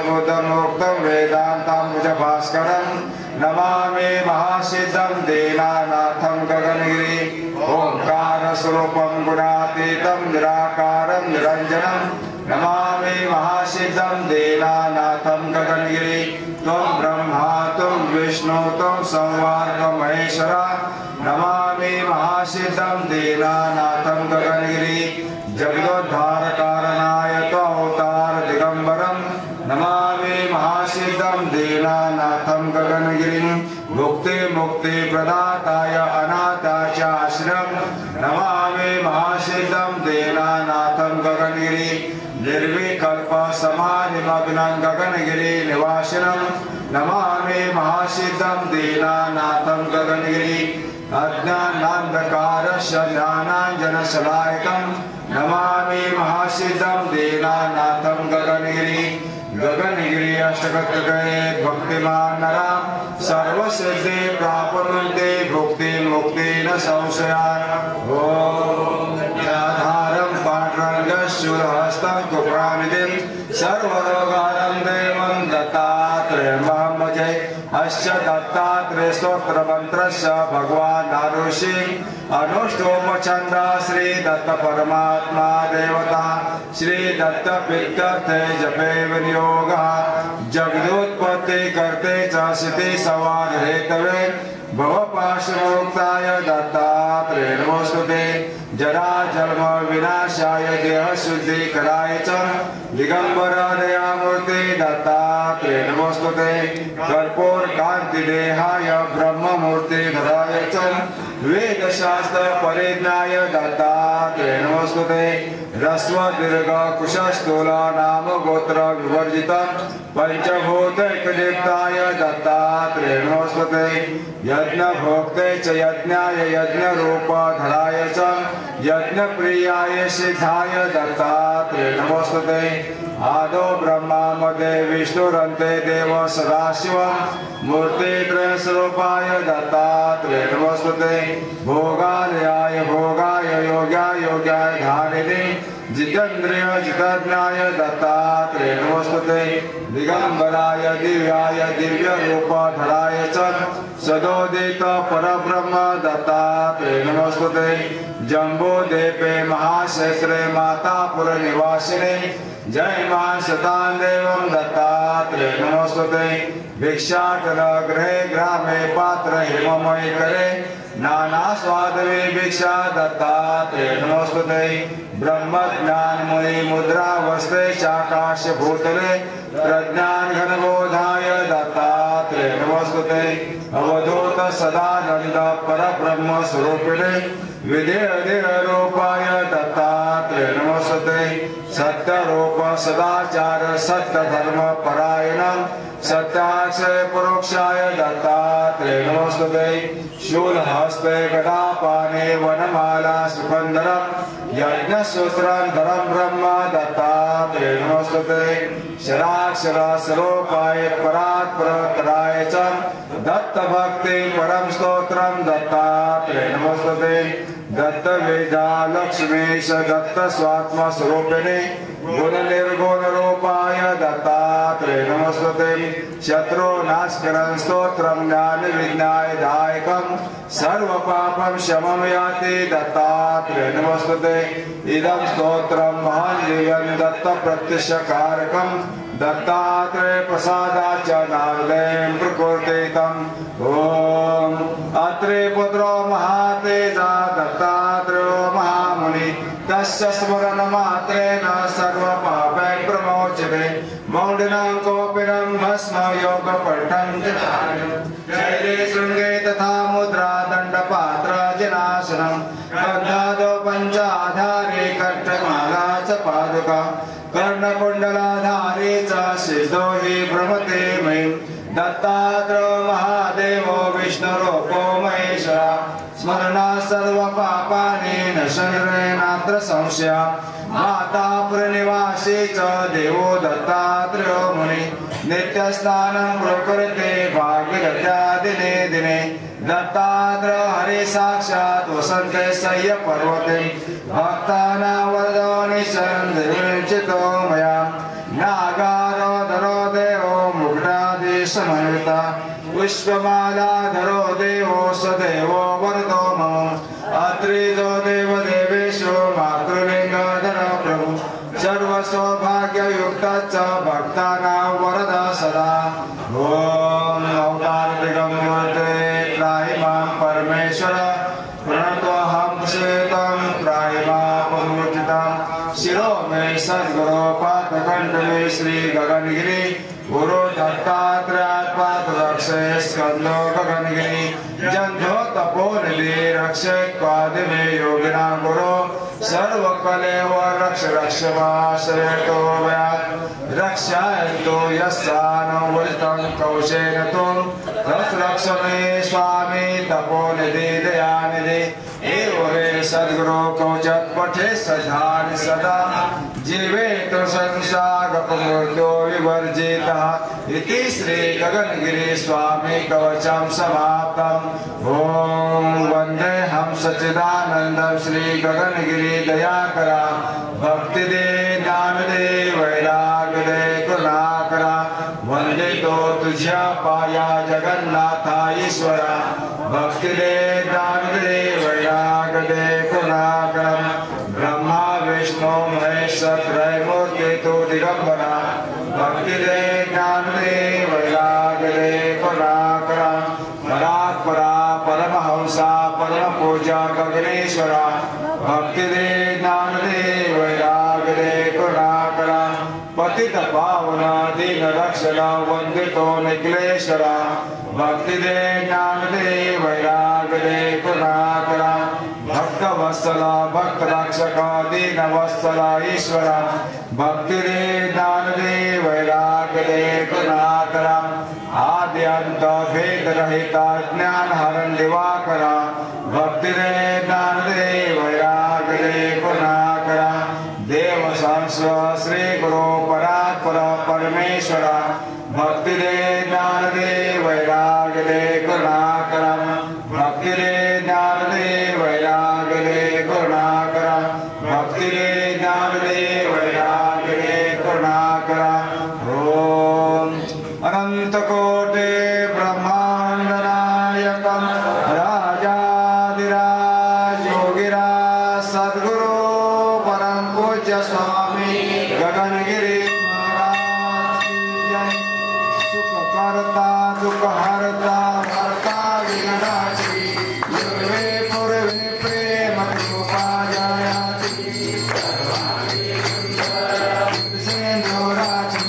बुद्धमुक्तं वेदान्ताम्बुजभास्करं नमामि महासिद्धं दीनानाथं गगनगिरि ओंकारस्वरूपं गुणातीतं निराकारं निरञ्जनं नमामि महासिद्धं दीनानाथं गगनगिरि त्वं ब्रह्मा त्वं विष्णु त्वं संवार्ग महेश्वर नमामि महासिद्धं दीनानाथं गगनगिरि जगदोद्धारकारणाय त्ववतार दिगंबरं नमामि महासिद्धं दीनानाथं गगनगिरिं भुक्ति मुक्ति प्रदाताय अनाथाय आश्रयं नमामि महासिद्धं दीनानाथं गगनगिरि निर्विकल्प समाधिमग्नं गगनगिरि निवासिनं नमामि महासिद्धं दीनानाथं गगनगिरि अज्ञानान्धकारस्य ज्ञानाञ्जनशलाकं नमामि महासिद्धं दीनानाथं गगनगिरि गगनगिरि अष्टकतृकये भक्तिमान् नरा सर्वसिद्धि प्राप्नुवन्ति भुक्ति मुक्ति न संशयात् ॐ आधारं पाण्डुरङ्गशूलहस्तं कुप्रानिधिं सर्वरोगारं देवं दत्तात्रेयं भजे अस्य दत्तात्रेय स्तोत्र मंत्रस्य भगवान् ऋषि अनुष्टोम चंद्र श्री दत्त परमात्मा देवता श्री दत्त प्रीत्यर्थे जपे विनियोगः जगदोत्पत्ति करते च सिद्धि संवाद हेतवे भवपाशमुक्ताय दत्तात्रेय नमोस्तुते जरा जन्म विनाशाय देह शुद्धि कराय च दिगंबर दयामूर्ति दत्तात्रेय नमोस्तुते कर्पूर कांति देहाय ब्रह्म मूर्ति धराय च वेद शास्त्र परिज्ञाय दत्तात्रेय नमोस्तुते ह्रस्व दीर्घ कुशस्थूल नाम गोत्र विवर्जित पंचभूत एकदीप्ताय दत्तात्रेय नमोस्तुते यज्ञ भोक्ते च यज्ञाय यज्ञ रूप धराय च यज्ञ प्रियाय सिद्धाय दत्तात्रेय नमोस्तुते आदो ब्रह्मा मध्ये विष्णुरन्ते देव सदाशिव मूर्तित्रय स्वरूपाय दत्तात्रेय नमोस्तुते भोगालयाय भोगाय योग्याय योग्याय धारिणे जितेन्द्रिय जितज्ञाय दत्तात्रेय नमोस्तुते दिगंबराय दिव्याय दिव्य रूप धराय च सदोदित परब्रह्म दत्तात्रेय नमोस्तुते जम्बूद्वीपे महाक्षेत्रे मातापुर निवासिने जय मां सतां देवं दत्तात्रेय नमोस्तुते भिक्षाटन गृहे ग्रामे पात्र हेममय करे नाना स्वादवे भिक्षा दत्तात्रेय नमोस्तुते ब्रह्म ज्ञान मुनि मुद्रा वस्ते चाकाश भूतले प्रज्ञान घनबोधाय दत्तात्रेय नमोस्तुते अवधूत सदानंद परब्रह्म स्वरूपिणे विधेय रूपाय दत्तात्रेय नमोस्तुते सत्य रूप सदाचार सत्य धर्म परायण सत्याक्षय परोक्षाय दत्तात्रेय नमोस्तुते शूलहस्ते गदापाने वनमाला सुखंदरं यज्ञसूत्रधरं ब्रह्म दत्तात्रेय नमोस्तुते शराक्षर स्वरूपाय परात्पराय च दत्त भक्ति परम स्तोत्रं दत्तात्रेय नमोस्तुते दत्त वेदा लक्ष्मीश दत्त स्वात्म स्वरूपिणे गुण निर्गुण रूपाय दत्तात्रेय नमोस्तुते शत्रु नाशकरं स्तोत्रं ज्ञान विज्ञाय दायकं सर्व पापं शमं याति दत्तात्रेय नमोस्तुते इदं स्तोत्रं महान् दिव्यं दत्त प्रत्यक्षकारकं दत्तात्रेय प्रसादाच नारदेन प्रकृतितं ओम अत्रे पुत्रो महातेजा दत्तात्रेयो महामुनि तस्य स्मरण मात्रेण सर्व पापैः प्रमोच्यते मौढ्यं कोपिनं भस्म योग पठं शैले शृंगे तथा मुद्रा दंडपात्र जनासनं बद्धादो पंचाधारे कट्टमाला च पादुका कर्णकुंडलाधारे च सिद्धो हि भ्रमते मयि दत्तात्रेयो महादेवो विष्णुरूपो महेश्वरा स्मरणा सर्व पापानि नश्यन्ते संशय माता पुरनिवासी च देवो दत्तात्रेयो मुनि नित्यस्नानं प्रकृते भागीरथ्या दिने दिने दत्तात्रेय हरि साक्षात् वसन्ते सह्य पर्वते भक्तानां वरदो निश्चरन् निर्विचितो मया नागारो धरो समन्विता पुष्पमालाधरो देवो सदेवो वरदो मम अत्रिजो देवदेवेशो मातृलिङ्गधर प्रभु सर्वसौभाग्ययुक्त च भक्तानां वरद सदा ॐ औदार्यगम्यते त्राहि मां परमेश्वर प्रणतोऽहं श्वेतं त्राहि माममुचितं शिरो मे सद्गुरो पादकण्ठ मे श्री गगनगिरि गुरु दत्तात्रेयात्पादरक्षे स्कन्दो गगनगिरि जन्धो तपोनिधि रक्षेत्पादि मे योगिनां गुरो सर्वकलेव रक्ष रक्ष माश्रयतो मया रक्षायन्तो यस्यानो वरितं कौशेन त्वं रक्ष मे स्वामी तपोनिधि दयानिधि एवं रे सद्गुरो कवचत् पठे सधानि सदा जीवेत संसारकमृत्यो विवर्जितः इति श्री गगनगिरि स्वामी कवचं समाप्तम् ॐ वन्देऽहं सच्चिदानन्दं श्री गगनगिरि दयाकरा भक्तिदे ज्ञानदे वैराग्यदे करुणाकरा वन्दितो तुझ्या पाया जगन्नाथा ईश्वरा भक्तिदे ज्ञानदे वैराग्यदे करुणाकरा ब्रह्मा विष्णु महेश त्रयमूर्ति तु दिगंबरा भक्तिदे ज्ञानदे वैराग्यदे करुणाकरा परात्परा परमहंसा परम पूजा गगनेश्वरा भक्तिदे ज्ञानदे वैराग्यदे करुणाकरा पतित पावन दीन रक्षण वंदितो निखिलेश्वरा भक्तिदे ज्ञानदे वैराग्यदे करुणाकरा भक्त वत्सल भक्त रक्षक दीन वत्सल ईश्वरा भक्तिदे ज्ञानदे वैराग्यदे करुणाकरा आद्यंत भेद रहित ज्ञान हरण दिवाकरा भक्तिदे ज्ञानदे वैराग्यदे करुणाकरा देव संस्व श्री गुरु परात्पर परमेश्वरा भक्तिदे ज्ञानदे वैराग्यदे करुणाकरा भक्तिदे ज्ञानदे वैराग्यदे करुणाकरा भक्तिदे ज्ञानदे वैराग्यदे करुणाकरा ओम अनंत कोटि ब्रह्मांड नायकं राजाधिराज योगिराज सद्गुरु परम पूज्य स्वामी गगनगिरि महाराज की जय। सुख करता दुख हरता भरता विघ्नाची पूर्वे पूर्वे प्रेम कृपा जयाची सिंधुराची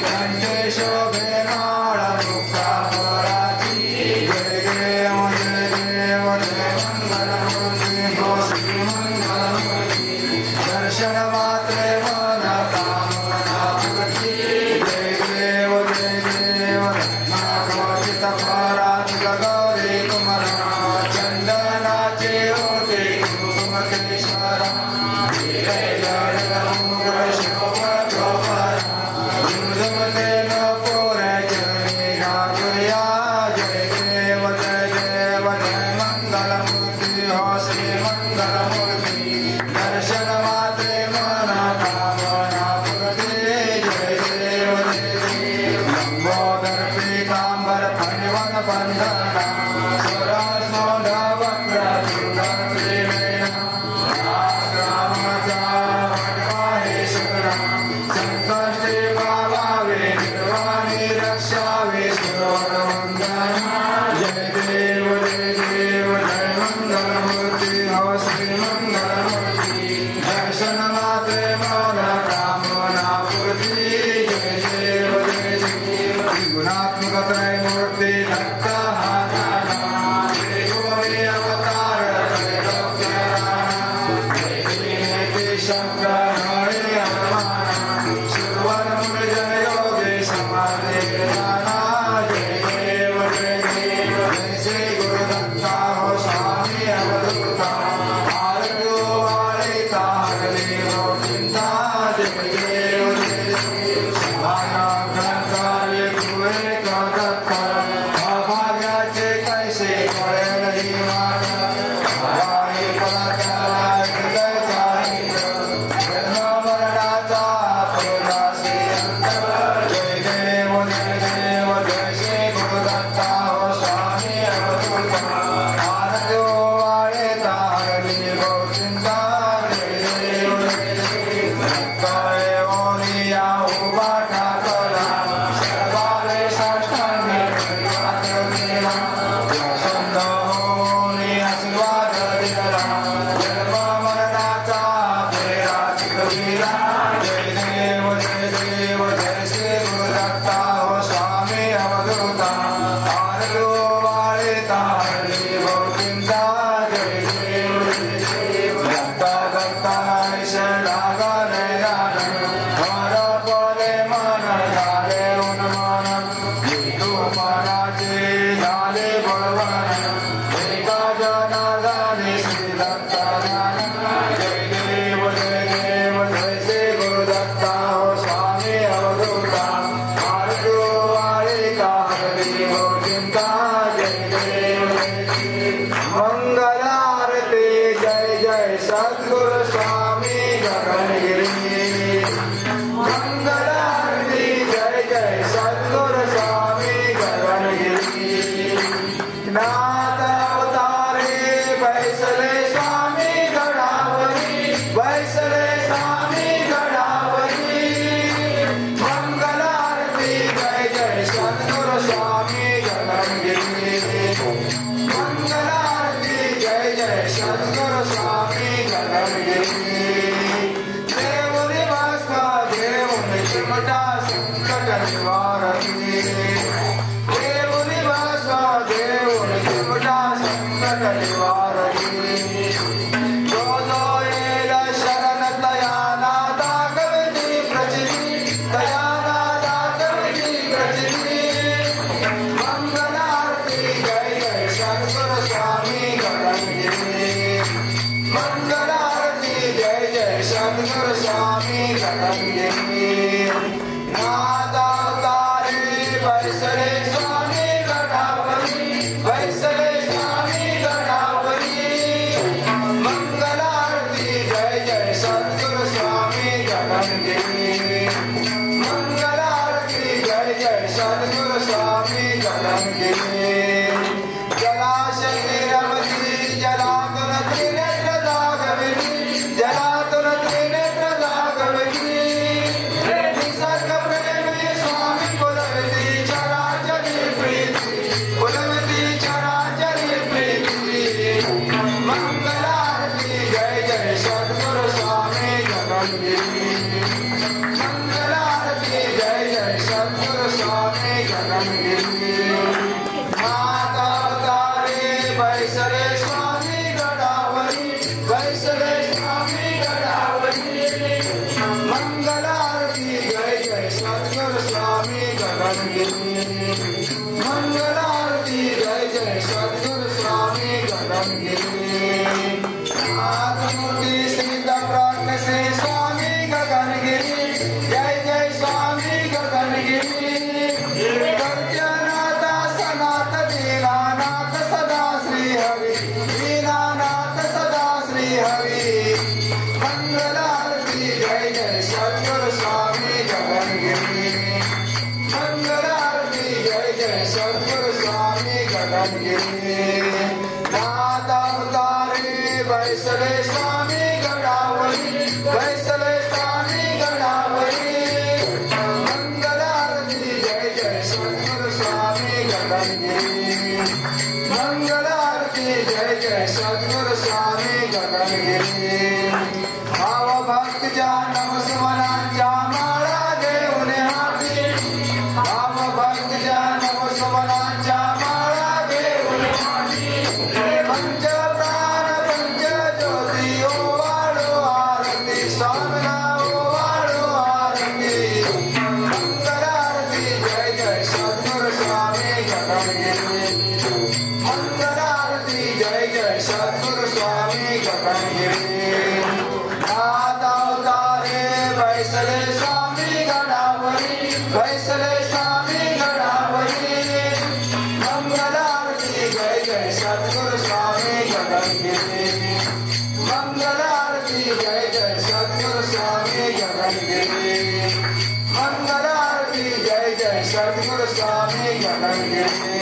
कंठे शोभे नाळ मुक्ता पराची जय देव जय देव जय मंगलमूर्ती हो श्री मंगलमूर्ती दर्शन मात्रे मन कामना पूर्ती जय देव नागोचित पराच गौरी कुमरा चंदनाचे ओटे कुसुमकेश्वरा जय जय झुमझुमते नपोरे चरणी गागुरिया जय देव जय मंगलमूर्ति हो श्री मंगलमूर्ति दर्शन मात्रे मन कामना पूर्ति जय देव लंबोदर पीतांबर फणिवन बंधना स्वराज वक्र सुंदर प्रेमेण रामहेश्वरा संकष्टे पावावे निर्वाणी रक्षावे सुरवरवंदना जय देव जय मंगलमूर्ति हो श्री मंगलमूर्ति दर्शन मात्रे मन कामना पूर्ति जय देव त्रिगुणात्मक त्रयमूर्ति दत्ता अवतार Jai हरि దేవుని వాస దేవుని చెమట సంకట నివారణి जो जो येल शरण तया नादा कविति प्रचिति तया नादा कविति प्रचिति मंगलारती जय जय सद्गुरु स्वामी गणगिरि मंगलारती जय जय सद्गुरु स्वामी गणगिरि नादा तारे वैसले स्वामी गणावली वैसले स्वामी गणावली मंगलारती जय जय सद्गुरु स्वामी गणगिरि मंगलारती जय जय सद्गुरु स्वामी गणगिरि जलाशय रमती जलातुन त्रिनेत्र दागविनी जलातुन त्रिनेत्र दागविनी निसर्ग प्रेमी स्वामी कुलवती चराचरी प्रीति कुलवती चराचरी प्रीति मंगलारती जय जय सद्गुरु स्वामी गणगिरि मंगलारती जय जय सद्गुरु स्वामी गणगिरि माता तारे वैसले स्वामी गणावली वैसले स्वामी गणावली मंगलारती जय जय सद्गुरु स्वामी गणगिरि मंगलारती जय जय सद्गुरु स्वामी गणगिरि आत्मूर्ति सिद्ध प्राज्ञ श्री स्वामी गणगिरि जय जय स्वामी गणगिरि सत्यनाथ सनाथ दीनानाथ सदा श्री हरि दीनानाथ सदा श्री हरि मंगलारती जय जय सद्गुरु स्वामी गणगिरि मंगलारती जय जय सद्गुरु स्वामी गणगिरि नाथ अवतारे वैसले स्वामी गणावली वैसले स्वामी गणावली मंगलारती जय जय सद्गुरु स्वामी गणगिरि मंगलारती जय जय सद्गुरु स्वामी गणगिरि भाव भक्त जानम सुमनांच्या माळा घेऊन हाती भाव भक्त जानम सुमनांच्या माळा घेऊन हाती पंच प्राण पंच ज्योती ओवाळो आरती स्वामीला ओवाळो आरती मंगलारती जय जय सद्गुरु स्वामी गणगिरि मंगलारती जय जय सद्गुरु स्वामी गणगिरि नाथ अवतारे वैसले स्वामी गणावली वैसले स्वामी गणावली मंगलारती जय जय सद्गुरु स्वामी गणगिरि मंगलारती जय जय सद्गुरु स्वामी गणगिरि मंगलारती जय जय सद्गुरु स्वामी गणगिरि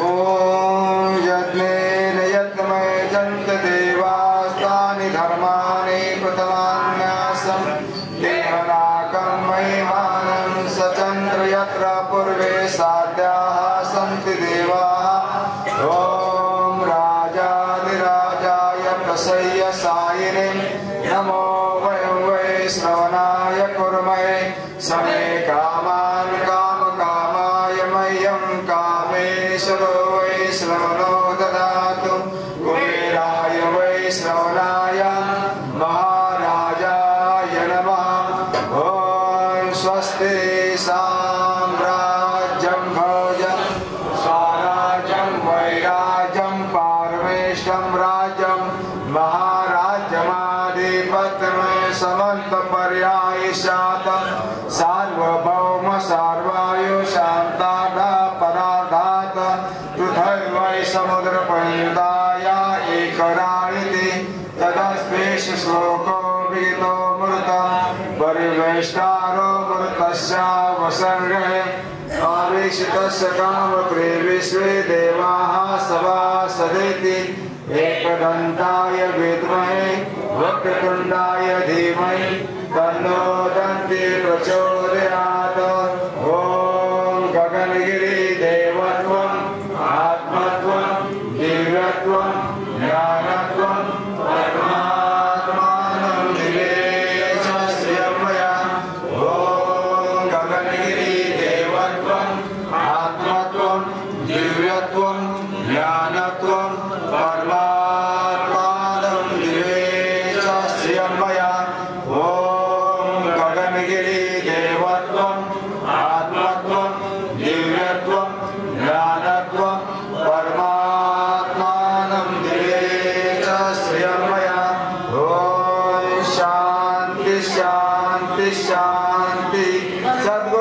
ओम यज्ञेन यज्ञमय जन्त देवास्तानि धर्माणि प्रथमान्यासं देहनाकं महिमानं सचन्द्र यत्र पूर्वे साध्याः सन्ति देवाः ॐ राजाधिराजाय प्रसय्य सायिने नमो वयं वै श्रवणाय कुर्महे समे कामान् कामकामाय मह्यं कामेश्वरो वै श्रवणो ददातु कुबेराय वै श्रवणाय महाराजाय नमः ॐ स्वस्ति साम्राज्यं भोजन स्वराज्यं वैराज्यं पारमेष्टं राज्यं महाराज्यमाधिपत्यमय समन्तपर्यायि शातं सार्वभौम सार्वायु शान्तादा पराधात तथैवै समुद्रपर्यन्ताया एकराणिति तदस्पेश श्लोको विहितो मृतं परिवेष्टारो मृतस्यावसर्गः आवेशितस्य कामप्रे विश्वे देवाः सभासदेति एकदन्ताय विद्महे वक्रतुण्डाय धीमहि तन्नो दन्ति प्रचोदयात् ॐ गगनगिरि देवत्वम् आत्मत्वं दिव्यत्वं ज्ञानत्वं परमात्मानं निवेश श्रियं मया ॐ गगनगिरि देवत्वम् ज्ञानत्वं परमात्मानं दिवे च श्रियं मया ॐ गगनगिरि देवत्वं आत्मत्वं दिव्यत्वं ज्ञानत्वं परमात्मानं दिवे च श्रियं मया ॐ शान्ति शान्ति शान्ति सद्गुरु